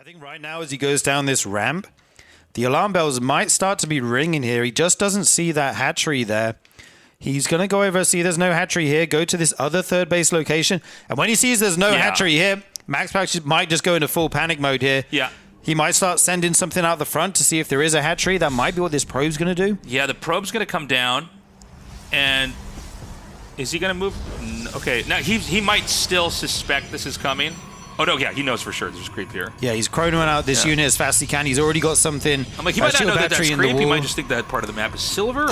think right now as he goes down this ramp, the alarm bells might start to be ringing here. He just doesn't see that hatchery there. He's going to go over, see there's no hatchery here, go to this other third base location. And when he sees there's no hatchery here, MaxPax might just go into full panic mode here. Yeah. He might start sending something out the front to see if there is a hatchery. That might be what this probe's going to do. Yeah, the probe's going to come down. And is he going to move? Okay, now he might still suspect this is coming. Oh, no, yeah, he knows for sure there's creep here. Yeah, he's chronoing out this unit as fast as he can. He's already got something. I'm like, he might not know that that's creep. He might just think that part of the map is silver.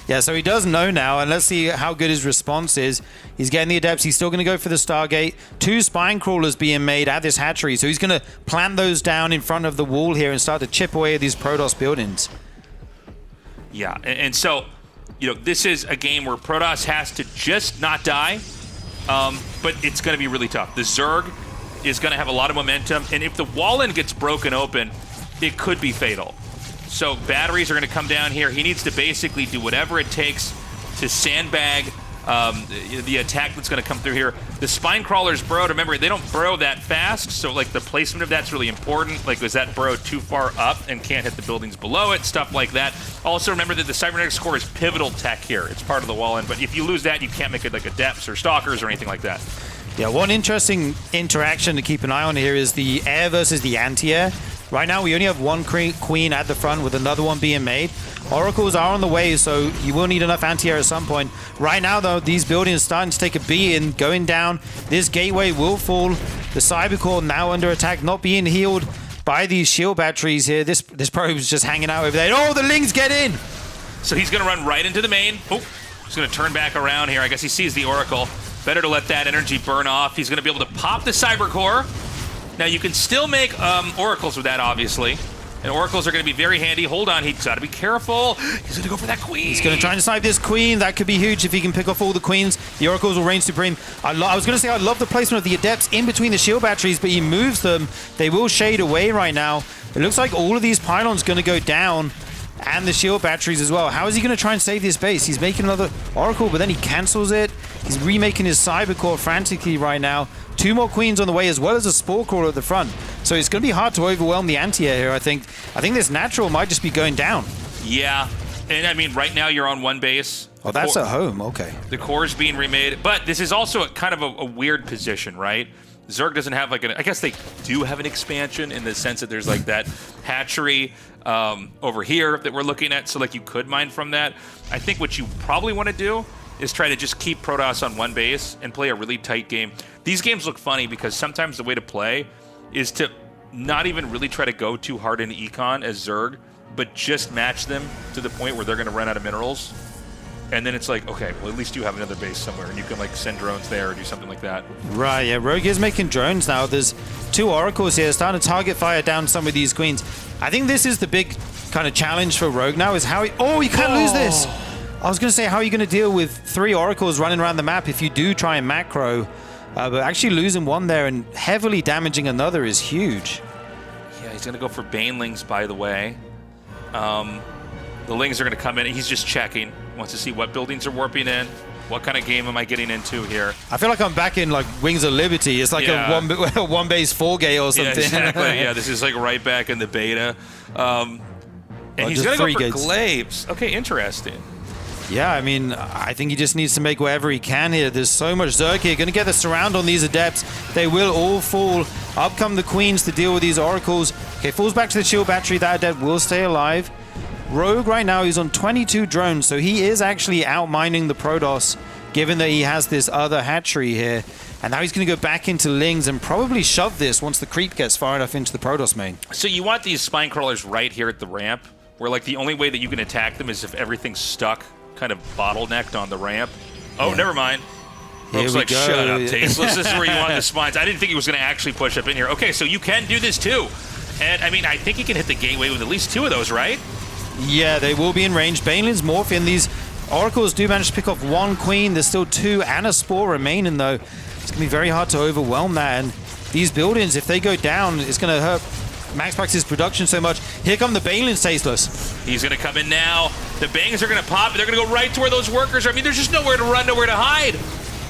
Yeah, so he does know now, and let's see how good his response is. He's getting the adepts. He's still going to go for the Stargate. 2 spine crawlers being made at this hatchery, so he's going to plant those down in front of the wall here and start to chip away at these Protoss buildings. Yeah, and so, you know, this is a game where Protoss has to just not die, but it's going to be really tough. The Zerg is going to have a lot of momentum, and if the wall-in gets broken open, it could be fatal. So batteries are going to come down here. He needs to basically do whatever it takes to sandbag the attack that's going to come through here. The spine crawlers burrow. Remember, they don't burrow that fast, so like the placement of that's really important. Like, was that burrow too far up and can't hit the buildings below it? Stuff like that. Also, remember that the cybernetics core is pivotal tech here. It's part of the wall-in, but if you lose that, you can't make it like adepts or stalkers or anything like that. Yeah, one interesting interaction to keep an eye on here is the air versus the anti-air. Right now, we only have one queen at the front with another one being made. Oracles are on the way, so you will need enough anti-air at some point. Right now, though, these buildings are starting to take a beating, going down. This gateway will fall. The cybercore now under attack, not being healed by these shield batteries here. This probe's just hanging out over there. Oh, the Lings get in! So he's going to run right into the main. Oh, he's going to turn back around here. I guess he sees the Oracle. Better to let that energy burn off. He's going to be able to pop the cybercore. Now, you can still make oracles with that, obviously. And oracles are going to be very handy. Hold on, he's got to be careful. He's going to go for that queen. He's going to try and snipe this queen. That could be huge if he can pick off all the queens. The oracles will reign supreme. I was going to say I love the placement of the adepts in between the shield batteries, but he moves them. They will shade away right now. It looks like all of these pylons going to go down, and the shield batteries as well. How is he going to try and save this base? He's making another oracle, but then he cancels it. He's remaking his cybercore frantically right now. 2 more queens on the way, as well as a spore crawler at the front. So it's going to be hard to overwhelm the anti-air here, I think. I think this natural might just be going down. Yeah, and I mean, right now you're on one base. Oh, that's at home, okay. The core's being remade, but this is also kind of a weird position, right? Zerg doesn't have like I guess they do have an expansion in the sense that there's like that hatchery over here that we're looking at, so like you could mine from that. I think what you probably want to do is try to just keep Protoss on one base and play a really tight game. These games look funny because sometimes the way to play is to not even really try to go too hard into econ as Zerg, but just match them to the point where they're going to run out of minerals. And then it's like, okay, well, at least you have another base somewhere, and you can like send drones there or do something like that. Right, yeah, Rogue is making drones now. There's 2 oracles here, starting to target fire down some of these queens. I think this is the big kind of challenge for Rogue now, is how he... Oh, you can't lose this! I was going to say, how are you going to deal with 3 oracles running around the map if you do try and macro? But actually losing one there and heavily damaging another is huge. Yeah, he's going to go for Banelings, by the way. The Lings are going to come in. He's just checking. Wants to see what buildings are warping in. What kind of game am I getting into here? I feel like I'm back in like Wings of Liberty. It's like a one base 4-gate or something. Yeah, exactly. Yeah, this is like right back in the beta. And he's going to go for Glaives. Okay, interesting. Yeah, I mean, I think he just needs to make whatever he can here. There's so much Zerg here. Going to get the surround on these adepts. They will all fall. Up come the queens to deal with these oracles. Okay, falls back to the shield battery. That adept will stay alive. Rogue right now, he's on 22 drones, so he is actually outmining the Protoss, given that he has this other hatchery here. And now he's going to go back into Lings and probably shove this once the creep gets far enough into the Protoss main. So you want these spine crawlers right here at the ramp, where like the only way that you can attack them is if everything's stuck, kind of bottlenecked on the ramp. Oh, yeah. Never mind. Looks like, shut up, Tasteless. This is where you want the spines. I didn't think he was going to actually push up in here. Okay, so you can do this too. And I mean, I think he can hit the gateway with at least 2 of those, right? Yeah, they will be in range. Banelings morph in. These oracles do manage to pick off 1 queen. There's still 2 and a spore remaining, though. It's going to be very hard to overwhelm that. And these buildings, if they go down, it's going to hurt MaxPax's production so much. Here come the Banelings, Tasteless. He's going to come in now. The bangs are going to pop. They're going to go right to where those workers are. I mean, there's just nowhere to run, nowhere to hide.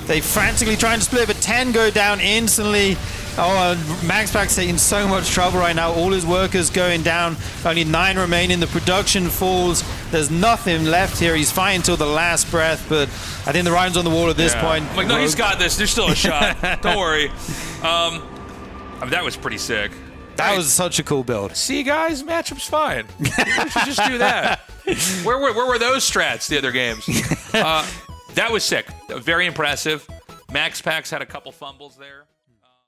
They frantically try and split, but 10 go down instantly. Oh, MaxPax taking so much trouble right now. All his workers going down. Only 9 remain in. The production falls. There's nothing left here. He's fighting till the last breath, but I think the writing's on the wall at this point. I'm like, no, he's got this. There's still a shot. Don't worry. I mean, that was pretty sick. That was such a cool build. See, guys, matchup's fine. We should just do that. Where were those strats the other games? That was sick. Very impressive. MaxPax had a couple fumbles there.